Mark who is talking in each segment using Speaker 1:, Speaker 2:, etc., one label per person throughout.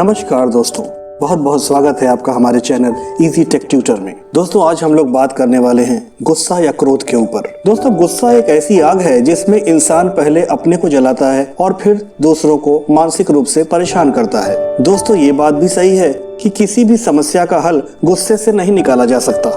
Speaker 1: नमस्कार दोस्तों, बहुत बहुत स्वागत है आपका हमारे चैनल इजी टेक ट्यूटर में। दोस्तों आज हम लोग बात करने वाले हैं गुस्सा या क्रोध के ऊपर। दोस्तों गुस्सा एक ऐसी आग है जिसमें इंसान पहले अपने को जलाता है और फिर दूसरों को मानसिक रूप से परेशान करता है। दोस्तों ये बात भी सही है कि किसी भी समस्या का हल गुस्से से नहीं निकाला जा सकता।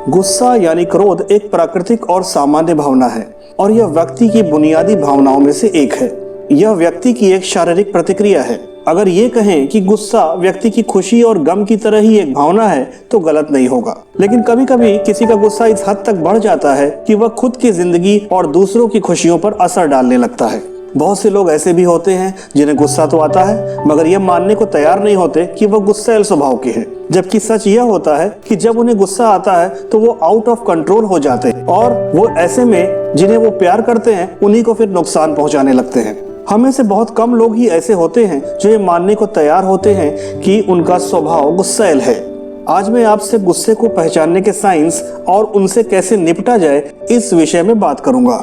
Speaker 1: गुस्सा यानी क्रोध एक प्राकृतिक और सामान्य भावना है और यह व्यक्ति की बुनियादी भावनाओं में से एक है। यह व्यक्ति की एक शारीरिक प्रतिक्रिया है। अगर ये कहें कि गुस्सा व्यक्ति की खुशी और गम की तरह ही एक भावना है तो गलत नहीं होगा। लेकिन कभी कभी किसी का गुस्सा इस हद तक बढ़ जाता है कि वह खुद की जिंदगी और दूसरों की खुशियों पर असर डालने लगता है। बहुत से लोग ऐसे भी होते हैं जिन्हें गुस्सा तो आता है मगर यह मानने को तैयार नहीं होते कि वह गुस्सैल स्वभाव के हैं। जबकि सच यह होता है कि जब उन्हें गुस्सा आता है तो वो आउट ऑफ कंट्रोल हो जाते हैं और वो ऐसे में जिन्हें वो प्यार करते हैं उन्हीं को फिर नुकसान पहुंचाने लगते हैं। हमें से बहुत कम लोग ही ऐसे होते हैं जो ये मानने को तैयार होते हैं कि उनका स्वभाव गुस्सैल है। आज मैं आपसे गुस्से को पहचानने के साइंस और उनसे कैसे निपटा जाए इस विषय में बात करूंगा।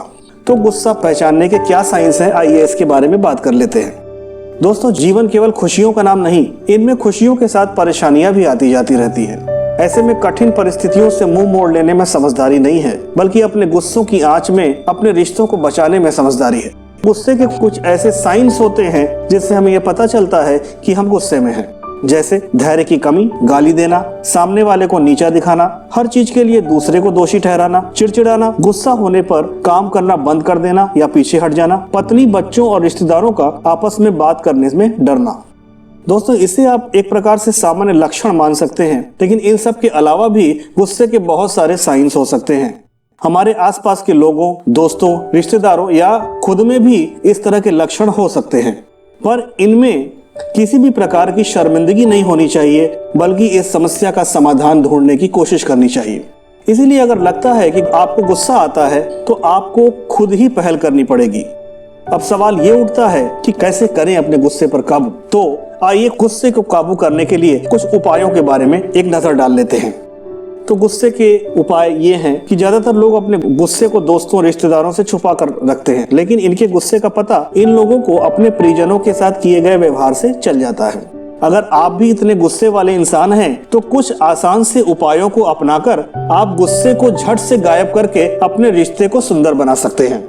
Speaker 1: तो गुस्सा पहचानने के क्या साइंस हैं, आइए इसके बारे में बात कर लेते हैं। दोस्तों जीवन केवल खुशियों का नाम नहीं, इनमें खुशियों के साथ परेशानियां भी आती जाती रहती हैं। ऐसे में कठिन परिस्थितियों से मुंह मोड़ लेने में समझदारी नहीं है, बल्कि अपने गुस्सों की आंच में अपने रिश्तों को बचाने में समझदारी है। गुस्से के कुछ ऐसे साइंस होते हैं जिससे हमें यह पता चलता है कि हम गुस्से में हैं। जैसे धैर्य की कमी, गाली देना, सामने वाले को नीचा दिखाना, हर चीज के लिए दूसरे को दोषी ठहराना, चिड़चिड़ाना, गुस्सा होने पर काम करना बंद कर देना या पीछे हट जाना, पत्नी, बच्चों और रिश्तेदारों का आपस में बात करने में डरना। दोस्तों इसे आप एक प्रकार से सामान्य लक्षण मान सकते हैं, लेकिन इन सब के अलावा भी गुस्से के बहुत सारे साइंस हो सकते हैं। हमारे आसपास के लोगों, दोस्तों, रिश्तेदारों या खुद में भी इस तरह के लक्षण हो सकते हैं, पर इनमें किसी भी प्रकार की शर्मिंदगी नहीं होनी चाहिए, बल्कि इस समस्या का समाधान ढूंढने की कोशिश करनी चाहिए। इसीलिए अगर लगता है कि आपको गुस्सा आता है तो आपको खुद ही पहल करनी पड़ेगी। अब सवाल ये उठता है कि कैसे करें अपने गुस्से पर काबू। तो आइए गुस्से को काबू करने के लिए कुछ उपायों के बारे में एक नजर डाल लेते हैं। तो गुस्से के उपाय ये हैं कि ज्यादातर लोग अपने गुस्से को दोस्तों, रिश्तेदारों से छुपा कर रखते हैं, लेकिन इनके गुस्से का पता इन लोगों को अपने परिजनों के साथ किए गए व्यवहार से चल जाता है। अगर आप भी इतने गुस्से वाले इंसान हैं तो कुछ आसान से उपायों को अपनाकर आप गुस्से को झट से गायब करके अपने रिश्ते को सुंदर बना सकते हैं।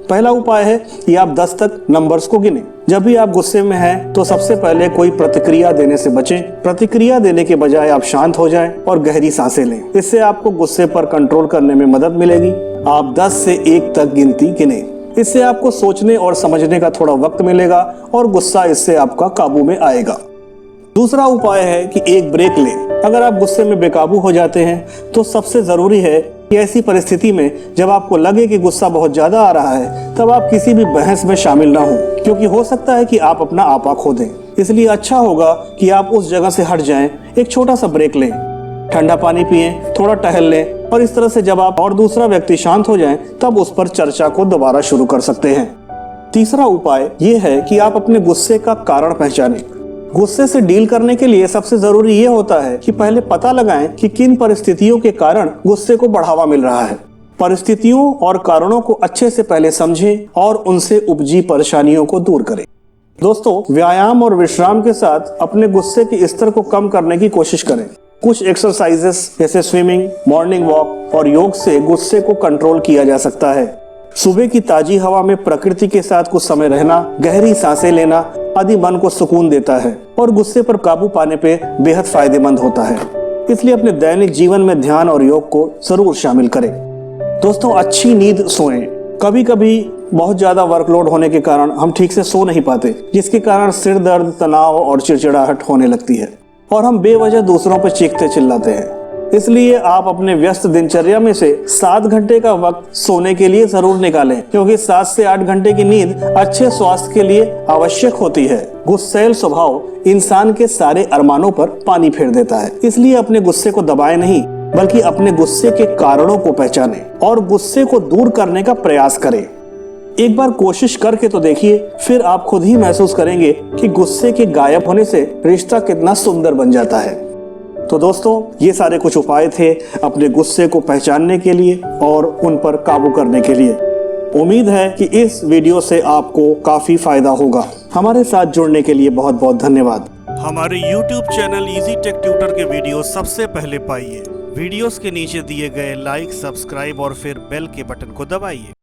Speaker 1: पहला उपाय है कि आप 10 तक नंबर्स को गिनें। जब भी आप गुस्से में हैं तो सबसे पहले कोई प्रतिक्रिया देने से बचें। प्रतिक्रिया देने के बजाय आप शांत हो जाएं और गहरी सांसें लें। इससे आपको गुस्से पर कंट्रोल करने में मदद मिलेगी। आप 10 से 1 तक गिनती गिनें। इससे आपको सोचने और समझने का थोड़ा वक्त मिलेगा और गुस्सा इससे आपका काबू में आएगा। दूसरा उपाय है कि एक ब्रेक लें। अगर आप गुस्से में बेकाबू हो जाते हैं तो सबसे जरूरी है कि ऐसी परिस्थिति में जब आपको लगे कि गुस्सा बहुत ज्यादा आ रहा है तब आप किसी भी बहस में शामिल ना हो, क्योंकि हो सकता है कि आप अपना आपा खो दें। इसलिए अच्छा होगा कि आप उस जगह से हट जाएं, एक छोटा सा ब्रेक लें, ठंडा पानी पिएं, थोड़ा टहल लें और इस तरह से जब आप और दूसरा व्यक्ति शांत हो जाएं तब उस पर चर्चा को दोबारा शुरू कर सकते हैं। तीसरा उपाय ये है कि आप अपने गुस्से का कारण पहचानें। गुस्से से डील करने के लिए सबसे जरूरी ये होता है कि पहले पता लगाएं कि किन परिस्थितियों के कारण गुस्से को बढ़ावा मिल रहा है। परिस्थितियों और कारणों को अच्छे से पहले समझें और उनसे उपजी परेशानियों को दूर करें। दोस्तों व्यायाम और विश्राम के साथ अपने गुस्से के स्तर को कम करने की कोशिश करें। कुछ एक्सरसाइजेस जैसे स्विमिंग, मॉर्निंग वॉक और योग से गुस्से को कंट्रोल किया जा सकता है। सुबह की ताजी हवा में प्रकृति के साथ कुछ समय रहना, गहरी सांसें लेना आदि मन को सुकून देता है और गुस्से पर काबू पाने पे बेहद फायदेमंद होता है। इसलिए अपने दैनिक जीवन में ध्यान और योग को जरूर शामिल करें। दोस्तों अच्छी नींद सोएं। कभी कभी बहुत ज्यादा वर्कलोड होने के कारण हम ठीक से सो नहीं पाते, जिसके कारण सिर दर्द, तनाव और चिड़चिड़ाहट होने लगती है और हम बेवजह दूसरों पर चीखते चिल्लाते हैं। इसलिए आप अपने व्यस्त दिनचर्या में से 7 घंटे का वक्त सोने के लिए जरूर निकालें, क्योंकि 7 से 8 घंटे की नींद अच्छे स्वास्थ्य के लिए आवश्यक होती है। गुस्सैल स्वभाव इंसान के सारे अरमानों पर पानी फेर देता है। इसलिए अपने गुस्से को दबाएं नहीं, बल्कि अपने गुस्से के कारणों को पहचानें और गुस्से को दूर करने का प्रयास करें। एक बार कोशिश करके तो देखिए, फिर आप खुद ही महसूस करेंगे कि गुस्से के गायब होने से रिश्ता कितना सुंदर बन जाता है। तो दोस्तों ये सारे कुछ उपाय थे अपने गुस्से को पहचानने के लिए और उन पर काबू करने के लिए। उम्मीद है कि इस वीडियो से आपको काफी फायदा होगा। हमारे साथ जुड़ने के लिए बहुत बहुत धन्यवाद। हमारे YouTube channel easy tech tutor के वीडियो सबसे पहले पाइए। वीडियोस के नीचे दिए गए लाइक, सब्सक्राइब और फिर बेल के बटन को दबाइए।